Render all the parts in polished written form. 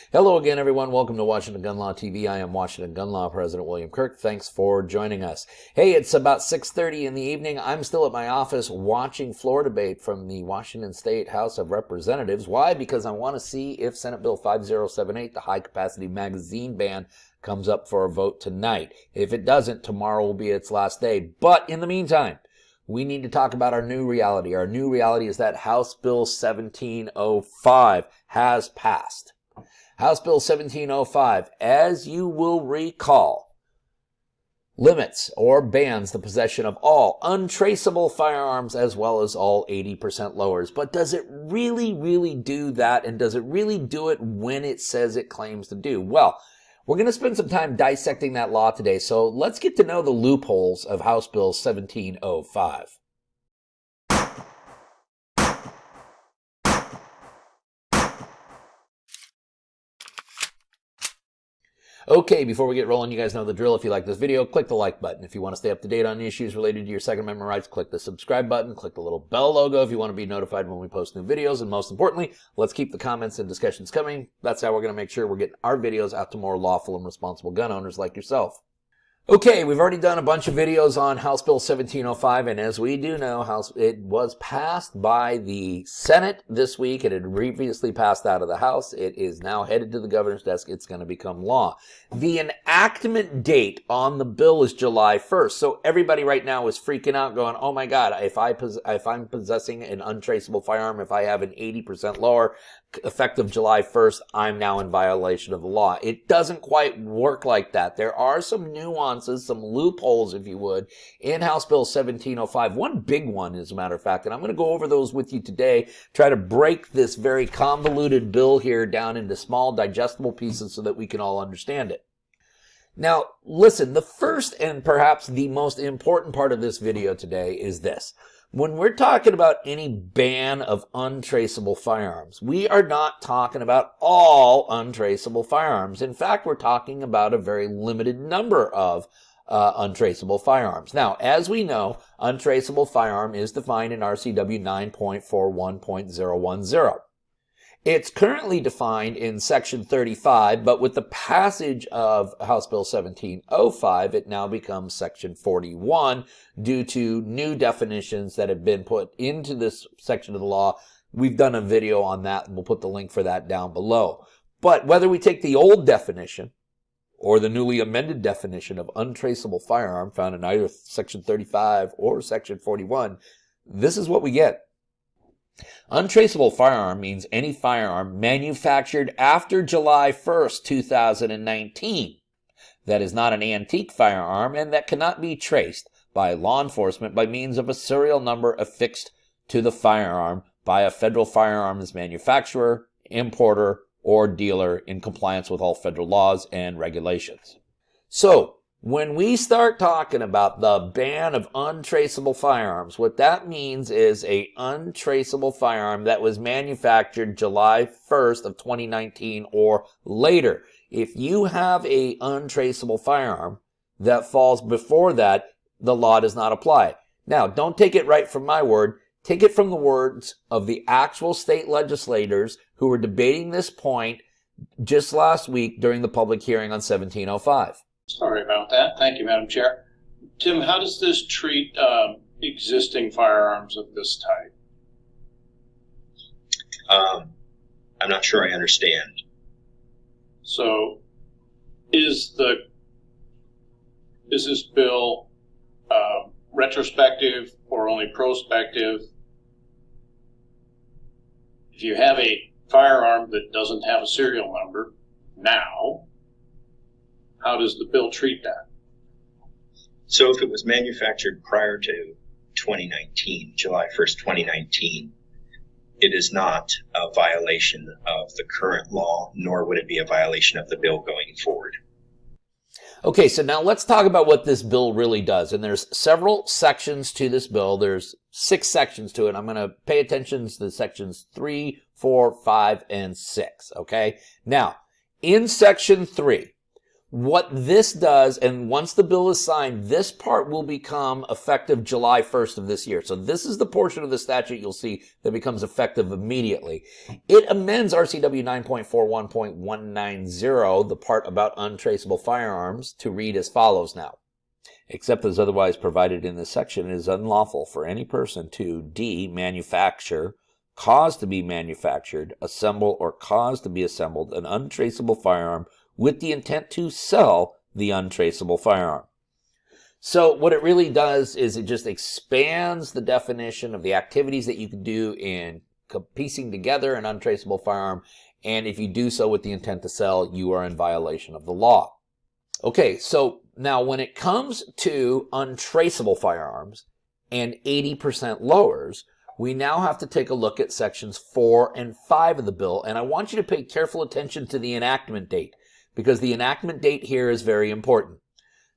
Hello again, everyone. Welcome to Washington Gun Law TV. I am Washington Gun Law President William Kirk. Thanks for joining us. Hey, it's about 6:30 in the evening. I'm still at my office watching floor debate from the Washington State House of Representatives. Why? Because I want to see if Senate Bill 5078, the high-capacity magazine ban, comes up for a vote tonight. If it doesn't, tomorrow will be its last day. But in the meantime, we need to talk about our new reality. Our new reality is that House Bill 1705 has passed. House Bill 1705, as you will recall, limits or bans the possession of all untraceable firearms as well as all 80% lowers. But does it really do that? And does it really do it when it says it claims to do? Well, we're going to spend some time dissecting that law today. So let's get to know the loopholes of House Bill 1705. Okay, before we get rolling, you guys know the drill. If you like this video, click the like button. If you want to stay up to date on issues related to your Second Amendment rights, click the subscribe button. Click the little bell logo if you want to be notified when we post new videos. And most importantly, let's keep the comments and discussions coming. That's how we're going to make sure we're getting our videos out to more lawful and responsible gun owners like yourself. Okay, we've already done a bunch of videos on House Bill 1705, and as we do know, it was passed by the Senate this week. It had previously passed out of the House. It is now headed to the governor's desk. It's going to become law. The enactment date on the bill is July 1st, so everybody right now is freaking out going, oh my God, if I'm possessing an untraceable firearm, if I have an 80% lower, effective July 1st, I'm now in violation of the law. It doesn't quite work like that. There are some nuances, some loopholes, if you would, in House Bill 1705. One big one, as a matter of fact, and I'm going to go over those with you today, try to break this very convoluted bill here down into small, digestible pieces so that we can all understand it. Now, listen, the first and perhaps the most important part of this video today is this. When we're talking about any ban of untraceable firearms, we are not talking about all untraceable firearms. In fact, we're talking about a very limited number of untraceable firearms. Now, as we know, untraceable firearm is defined in RCW 9.41.010. It's currently defined in Section 35, but with the passage of House Bill 1705, it now becomes Section 41 due to new definitions that have been put into this section of the law. We've done a video on that, and we'll put the link for that down below. But whether we take the old definition or the newly amended definition of untraceable firearm found in either Section 35 or Section 41, this is what we get. Untraceable firearm means any firearm manufactured after July 1st, 2019 that is not an antique firearm and that cannot be traced by law enforcement by means of a serial number affixed to the firearm by a federal firearms manufacturer, importer, or dealer in compliance with all federal laws and regulations. So, when we start talking about the ban of untraceable firearms, what that means is a untraceable firearm that was manufactured July 1st of 2019 or later. If you have a untraceable firearm that falls before that, the law does not apply. Now, don't take it right from my word. Take it from the words of the actual state legislators who were debating this point just last week during the public hearing on 1705. Sorry about that. Thank you, Madam Chair. Tim, how does this treat existing firearms of this type? I'm not sure I understand. So, is this bill retrospective or only prospective? If you have a firearm that doesn't have a serial number now, how does the bill treat that? So if it was manufactured prior to 2019, July 1st, 2019, it is not a violation of the current law, nor would it be a violation of the bill going forward. Okay, so now let's talk about what this bill really does. And there's several sections to this bill. There's 6 sections to it. I'm going to pay attention to the sections 3, 4, 5, and 6, okay? Now, in Section 3, What this does, and once the bill is signed, this part will become effective July 1st of this year. So this is the portion of the statute you'll see that becomes effective immediately. It amends RCW 9.41.190, the part about untraceable firearms, to read as follows now. Except as otherwise provided in this section, it is unlawful for any person to D. manufacture, cause to be manufactured, assemble, or cause to be assembled an untraceable firearm with the intent to sell the untraceable firearm. So what it really does is it just expands the definition of the activities that you can do in piecing together an untraceable firearm, and if you do so with the intent to sell, you are in violation of the law. Okay, so now when it comes to untraceable firearms and 80% lowers, we now have to take a look at sections 4 and 5 of the bill, and I want you to pay careful attention to the enactment date, because the enactment date here is very important.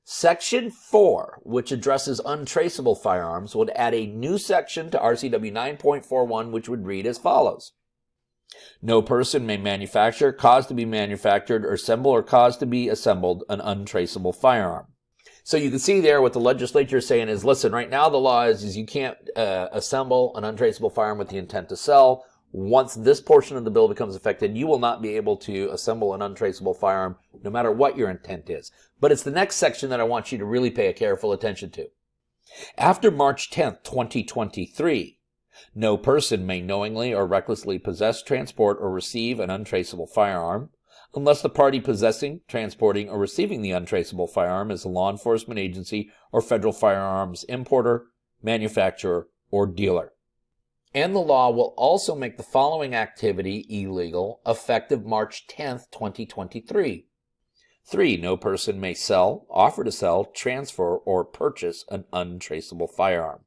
Section 4, which addresses untraceable firearms, would add a new section to RCW 9.41, which would read as follows. No person may manufacture, cause to be manufactured, or assemble or cause to be assembled an untraceable firearm. So you can see there what the legislature is saying is, listen, right now the law is you can't assemble an untraceable firearm with the intent to sell. Once this portion of the bill becomes effective, you will not be able to assemble an untraceable firearm no matter what your intent is. But it's the next section that I want you to really pay a careful attention to. After March 10th, 2023, no person may knowingly or recklessly possess, transport, or receive an untraceable firearm unless the party possessing, transporting, or receiving the untraceable firearm is a law enforcement agency or federal firearms importer, manufacturer, or dealer. And the law will also make the following activity illegal effective March 10th, 2023. 3. No person may sell, offer to sell, transfer, or purchase an untraceable firearm.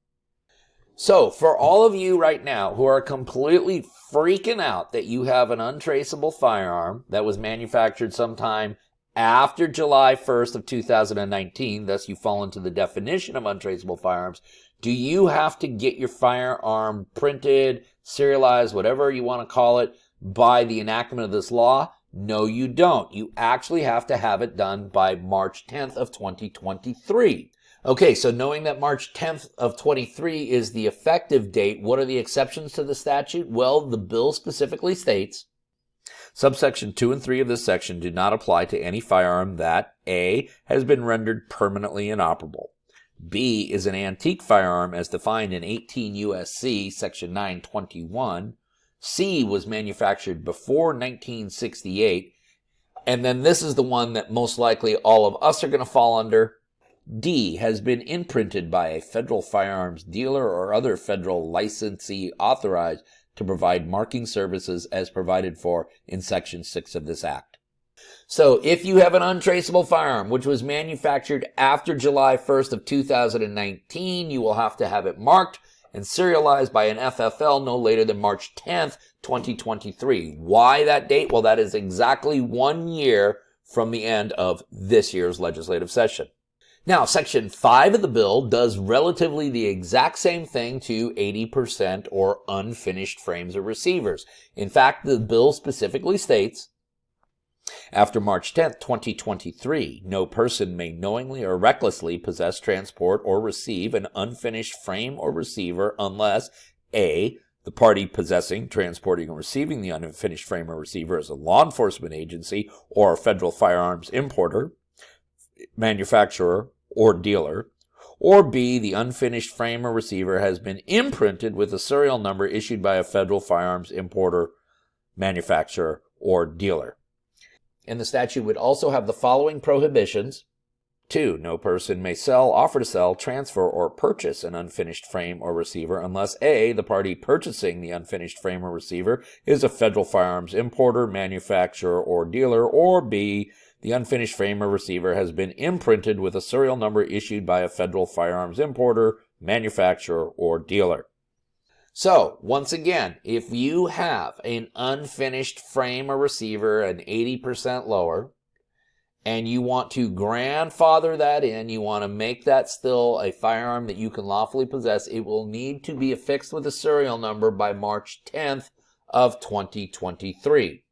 So, for all of you right now who are completely freaking out that you have an untraceable firearm that was manufactured sometime after July 1st of 2019, thus you fall into the definition of untraceable firearms, do you have to get your firearm printed, serialized, whatever you want to call it, by the enactment of this law? No, you don't. You actually have to have it done by March 10th of 2023. Okay, so knowing that March 10th of 23 is the effective date, what are the exceptions to the statute? Well, the bill specifically states, subsection 2 and 3 of this section do not apply to any firearm that A. has been rendered permanently inoperable, B. is an antique firearm as defined in 18 U.S.C. section 921, C. was manufactured before 1968, and then this is the one that most likely all of us are going to fall under, D. has been imprinted by a federal firearms dealer or other federal licensee authorized to provide marking services as provided for in Section 6 of this Act. So if you have an untraceable firearm which was manufactured after July 1st of 2019, you will have to have it marked and serialized by an FFL no later than March 10th, 2023. Why that date? Well, that is exactly 1 year from the end of this year's legislative session. Now, Section 5 of the bill does relatively the exact same thing to 80% or unfinished frames or receivers. In fact, the bill specifically states, after March 10th, 2023, no person may knowingly or recklessly possess, transport, or receive an unfinished frame or receiver unless A. the party possessing, transporting, or receiving the unfinished frame or receiver is a law enforcement agency or a federal firearms importer, manufacturer, or dealer, or B. the unfinished frame or receiver has been imprinted with a serial number issued by a federal firearms importer, manufacturer, or dealer. And the statute would also have the following prohibitions. 2. No person may sell, offer to sell, transfer, or purchase an unfinished frame or receiver unless A. the party purchasing the unfinished frame or receiver is a federal firearms importer, manufacturer, or dealer, or B. the unfinished frame or receiver has been imprinted with a serial number issued by a federal firearms importer, manufacturer, or dealer. So, once again, if you have an unfinished frame or receiver, an 80% lower, and you want to grandfather that in, you want to make that still a firearm that you can lawfully possess, it will need to be affixed with a serial number by March 10th of 2023.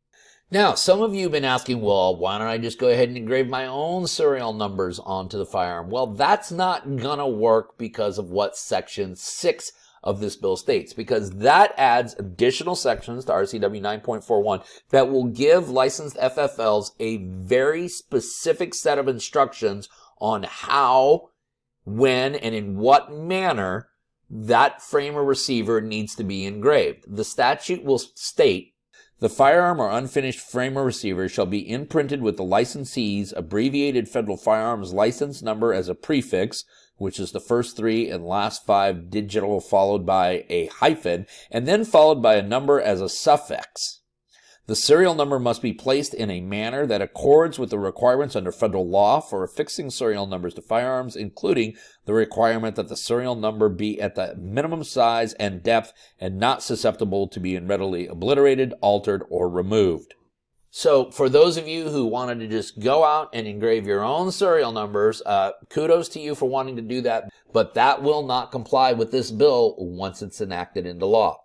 Now, some of you have been asking, well, why don't I just go ahead and engrave my own serial numbers onto the firearm? Well, that's not going to work because of what Section 6 of this bill states, because that adds additional sections to RCW 9.41 that will give licensed FFLs a very specific set of instructions on how, when, and in what manner that frame or receiver needs to be engraved. The statute will state, the firearm or unfinished frame or receiver shall be imprinted with the licensee's abbreviated federal firearms license number as a prefix, which is the first 3 and last 5 digital followed by a hyphen, and then followed by a number as a suffix. The serial number must be placed in a manner that accords with the requirements under federal law for affixing serial numbers to firearms, including the requirement that the serial number be at the minimum size and depth and not susceptible to being readily obliterated, altered, or removed. So for those of you who wanted to just go out and engrave your own serial numbers, kudos to you for wanting to do that, but that will not comply with this bill once it's enacted into law.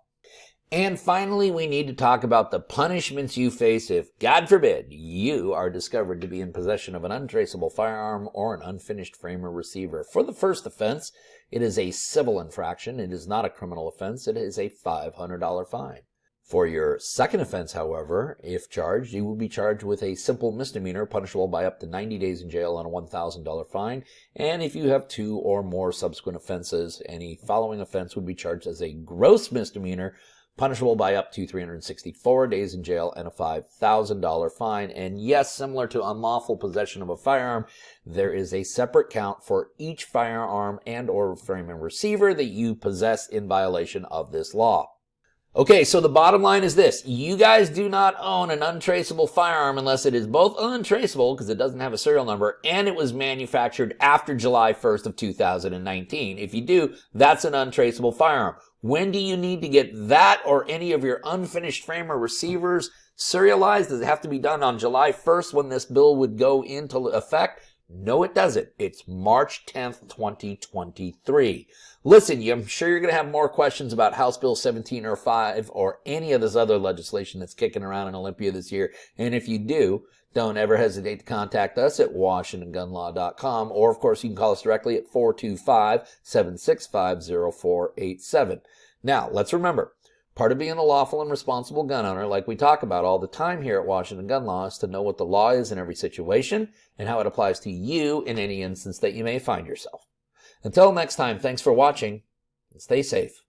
And finally, we need to talk about the punishments you face if, God forbid, you are discovered to be in possession of an untraceable firearm or an unfinished frame or receiver. For the first offense, it is a civil infraction. It is not a criminal offense. It is a $500 fine. For your second offense, however, if charged, you will be charged with a simple misdemeanor punishable by up to 90 days in jail and a $1,000 fine. And if you have 2 or more subsequent offenses, any following offense would be charged as a gross misdemeanor punishable by up to 364 days in jail and a $5,000 fine. And yes, similar to unlawful possession of a firearm, there is a separate count for each firearm and or frame and receiver that you possess in violation of this law. Okay, so the bottom line is this. You guys do not own an untraceable firearm unless it is both untraceable, because it doesn't have a serial number, and it was manufactured after July 1st of 2019. If you do, that's an untraceable firearm. When do you need to get that or any of your unfinished frame or receivers serialized? Does it have to be done on July 1st when this bill would go into effect? No, it doesn't. It's March 10th, 2023. Listen, I'm sure you're going to have more questions about House Bill 1705 or any of this other legislation that's kicking around in Olympia this year. And if you do, don't ever hesitate to contact us at WashingtonGunLaw.com, or of course you can call us directly at 425-765-0487. Now, let's remember, part of being a lawful and responsible gun owner, like we talk about all the time here at Washington Gun Law, is to know what the law is in every situation and how it applies to you in any instance that you may find yourself. Until next time, thanks for watching and stay safe.